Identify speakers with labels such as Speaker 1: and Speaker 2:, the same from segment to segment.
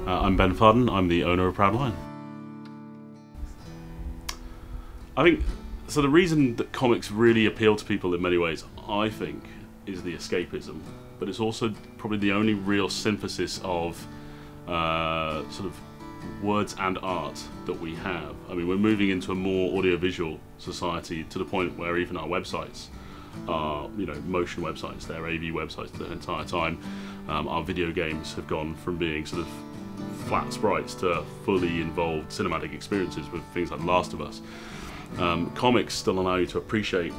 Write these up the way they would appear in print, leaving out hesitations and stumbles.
Speaker 1: I'm Ben Fudden, I'm the owner of Proud Lion. I think, so the reason that comics really appeal to people in many ways, I think, is the escapism, but it's also probably the only real synthesis of sort of words and art that we have. I mean, we're moving into a more audiovisual society to the point where even our websites are, you know, motion websites, they're AV websites the entire time. Our video games have gone from being sort of flat sprites to fully involved cinematic experiences with things like Last of Us. Comics still allow you to appreciate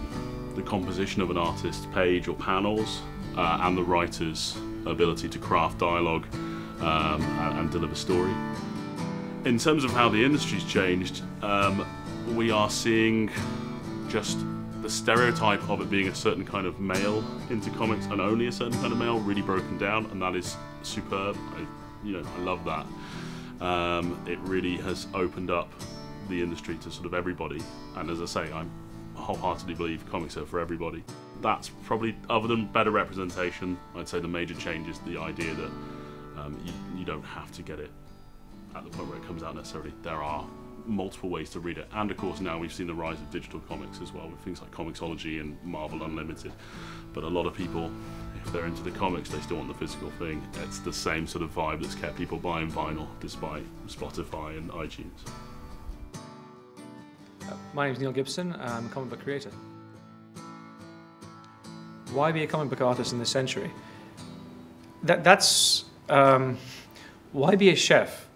Speaker 1: the composition of an artist's page or panels and the writer's ability to craft dialogue and deliver story. In terms of how the industry's changed, we are seeing just the stereotype of it being a certain kind of male into comics and only a certain kind of male really broken down, and that is superb. I love that. It really has opened up the industry to sort of everybody, and as I say, I wholeheartedly believe comics are for everybody. That's probably, other than better representation, I'd say the major change is the idea that you don't have to get it at the point where it comes out necessarily. There are multiple ways to read it, and of course now we've seen the rise of digital comics as well, with things like Comixology and Marvel Unlimited. But a lot of people, if they're into the comics, they still want the physical thing. It's the same sort of vibe that's kept people buying vinyl despite Spotify and iTunes.
Speaker 2: My name is Neil Gibson, I'm a comic book creator. Why be a comic book artist in this century? Why be a chef?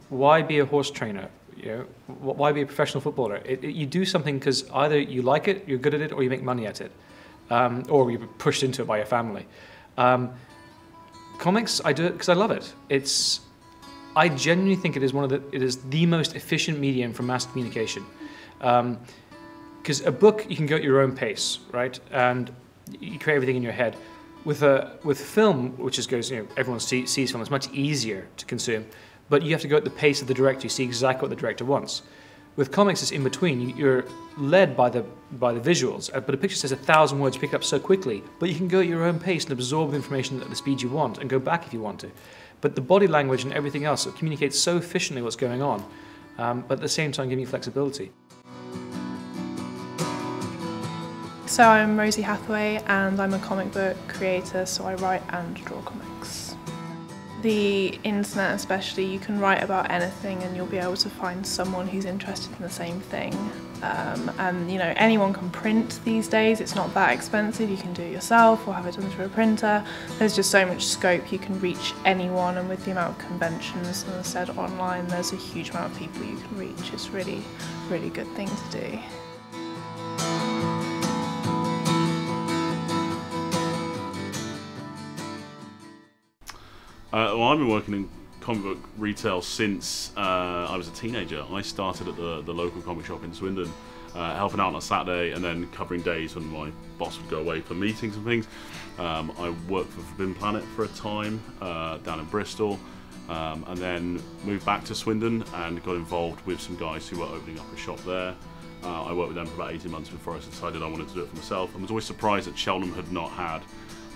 Speaker 2: Why be a horse trainer? You know, why be a professional footballer? You do something because either you like it, you're good at it, or you make money at it, or you're pushed into it by your family. Comics, I do it because I love it. I genuinely think it is the most efficient medium for mass communication. Because a book, you can go at your own pace, right? And you create everything in your head. With film, which goes, everyone sees film, it's much easier to consume, but you have to go at the pace of the director. You see exactly what the director wants. With comics, it's in between. You're led by the visuals, but a picture says 1,000 words, you pick it up so quickly, but you can go at your own pace and absorb the information at the speed you want and go back if you want to. But the body language and everything else, it communicates so efficiently what's going on, but at the same time giving you flexibility.
Speaker 3: So I'm Rosie Hathaway and I'm a comic book creator, so I write and draw comics. The internet especially, you can write about anything and you'll be able to find someone who's interested in the same thing. And anyone can print these days, it's not that expensive, you can do it yourself or have it done through a printer. There's just so much scope, you can reach anyone, and with the amount of conventions and said online, there's a huge amount of people you can reach. It's really, really good thing to do.
Speaker 1: Well, I've been working in comic book retail since I was a teenager. I started at the local comic shop in Swindon, helping out on a Saturday and then covering days when my boss would go away for meetings and things. I worked for Forbidden Planet for a time down in Bristol, and then moved back to Swindon and got involved with some guys who were opening up a shop there. I worked with them for about 18 months before I decided I wanted to do it for myself. I was always surprised that Cheltenham had not had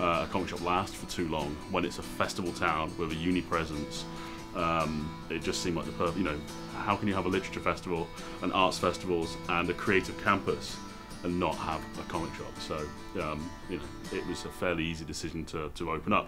Speaker 1: a comic shop last for too long. When it's a festival town with a uni presence, it just seemed like the perfect, how can you have a literature festival and arts festivals and a creative campus and not have a comic shop? So, it was a fairly easy decision to open up.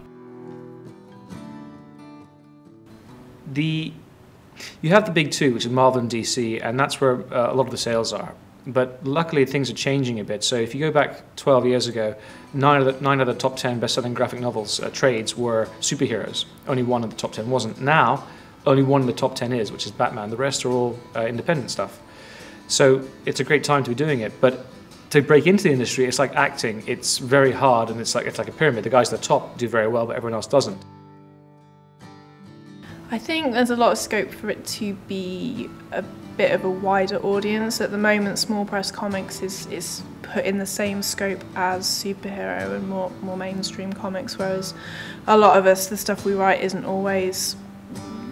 Speaker 2: You have the big two, which is Marvel and DC, and that's where a lot of the sales are. But luckily things are changing a bit. So if you go back 12 years ago, 9 of the top 10 best-selling graphic novels trades were superheroes. Only one of the top 10 wasn't. Now, only one of the top 10 is, which is Batman. The rest are all independent stuff. So it's a great time to be doing it. But to break into the industry, it's like acting. It's very hard, and it's like a pyramid. The guys at the top do very well, but everyone else doesn't.
Speaker 3: I think there's a lot of scope for it to be a bit of a wider audience. At the moment, small press comics is put in the same scope as superhero and more mainstream comics, whereas a lot of us, the stuff we write isn't always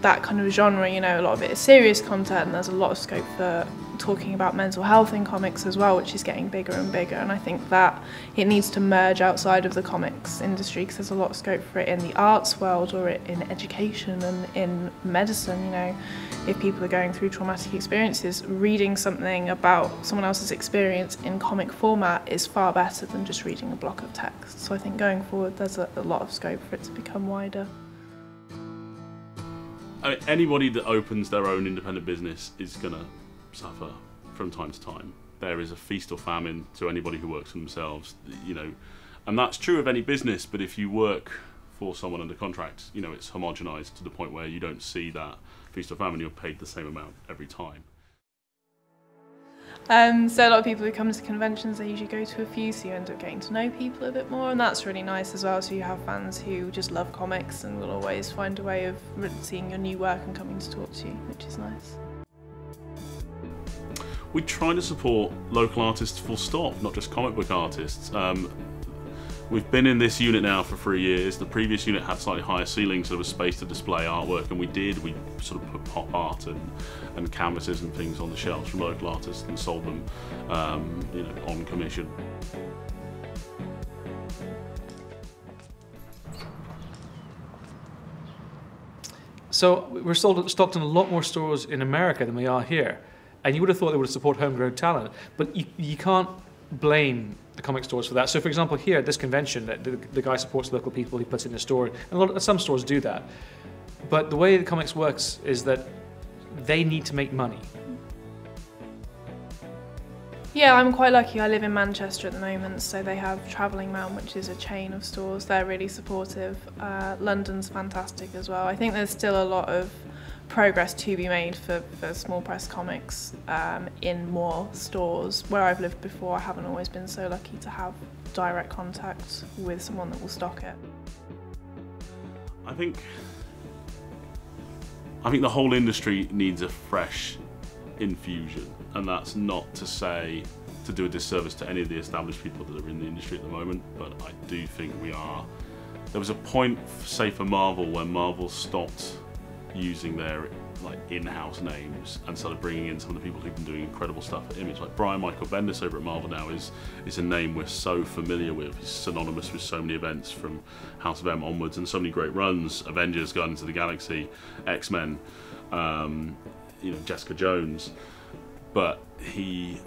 Speaker 3: that kind of genre, you know, a lot of it is serious content, and there's a lot of scope for talking about mental health in comics as well, which is getting bigger and bigger, and I think that it needs to merge outside of the comics industry, because there's a lot of scope for it in the arts world or in education and in medicine. You know, if people are going through traumatic experiences, reading something about someone else's experience in comic format is far better than just reading a block of text. So I think going forward there's a lot of scope for it to become wider.
Speaker 1: I mean, anybody that opens their own independent business is going to suffer from time to time. There is a feast or famine to anybody who works for themselves, you know, and that's true of any business. But if you work for someone under contract, you know, it's homogenized to the point where you don't see that feast or famine. You're paid the same amount every time.
Speaker 3: So a lot of people who come to conventions, they usually go to a few, so you end up getting to know people a bit more, and that's really nice as well. So you have fans who just love comics and will always find a way of seeing your new work and coming to talk to you, which is nice.
Speaker 1: We try to support local artists full stop, not just comic book artists. We've been in this unit now for 3 years. The previous unit had slightly higher ceilings, so there was space to display artwork, and we sort of put pop art and canvases and things on the shelves from local artists and sold them, you know, on commission.
Speaker 2: So we're stocked in a lot more stores in America than we are here, and you would have thought they would support homegrown talent, but you can't blame the comic stores for that. So for example, here at this convention, the guy supports local people, he puts it in a store, and some stores do that. But the way the comics works is that they need to make money.
Speaker 3: Yeah, I'm quite lucky. I live in Manchester at the moment, so they have Travelling Man, which is a chain of stores. They're really supportive. London's fantastic as well. I think there's still a lot of progress to be made for small press comics in more stores. Where I've lived before, I haven't always been so lucky to have direct contact with someone that will stock it.
Speaker 1: I think the whole industry needs a fresh infusion, and that's not to say to do a disservice to any of the established people that are in the industry at the moment, but I do think there was a point, say for Marvel, when Marvel stopped using their like in-house names and started bringing in some of the people who've been doing incredible stuff at Image. Like Brian Michael Bendis over at Marvel now is a name we're so familiar with. He's synonymous with so many events from House of M onwards, and so many great runs: Avengers, Guardians of the Galaxy, X-Men, you know, Jessica Jones. But he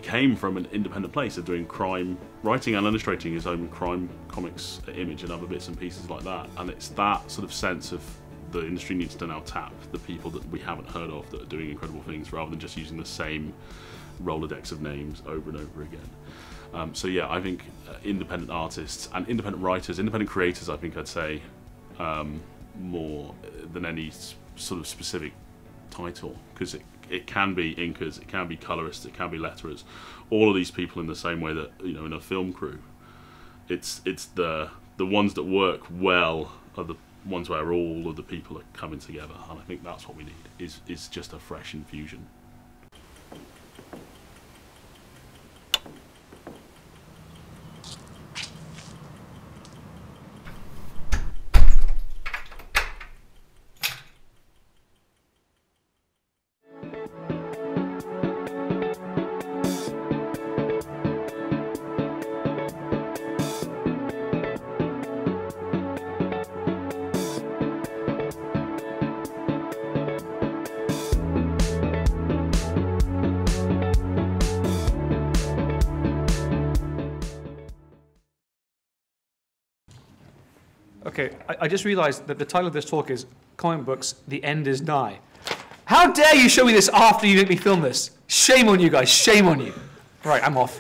Speaker 1: came from an independent place of doing crime writing and illustrating his own crime comics at Image and other bits and pieces like that. And it's that sort of sense of the industry needs to now tap the people that we haven't heard of that are doing incredible things, rather than just using the same Rolodex of names over and over again. So yeah, I think independent artists and independent writers, independent creators, I think I'd say more than any sort of specific title, because it can be inkers, it can be colorists, it can be letterers, all of these people in the same way that, you know, in a film crew, it's the ones that work well are the ones where all of the people are coming together, and I think that's what we need, is just a fresh infusion.
Speaker 2: Okay, I just realized that the title of this talk is Comic Books, The End is Nigh. How dare you show me this after you let me film this? Shame on you guys, shame on you. Right, I'm off.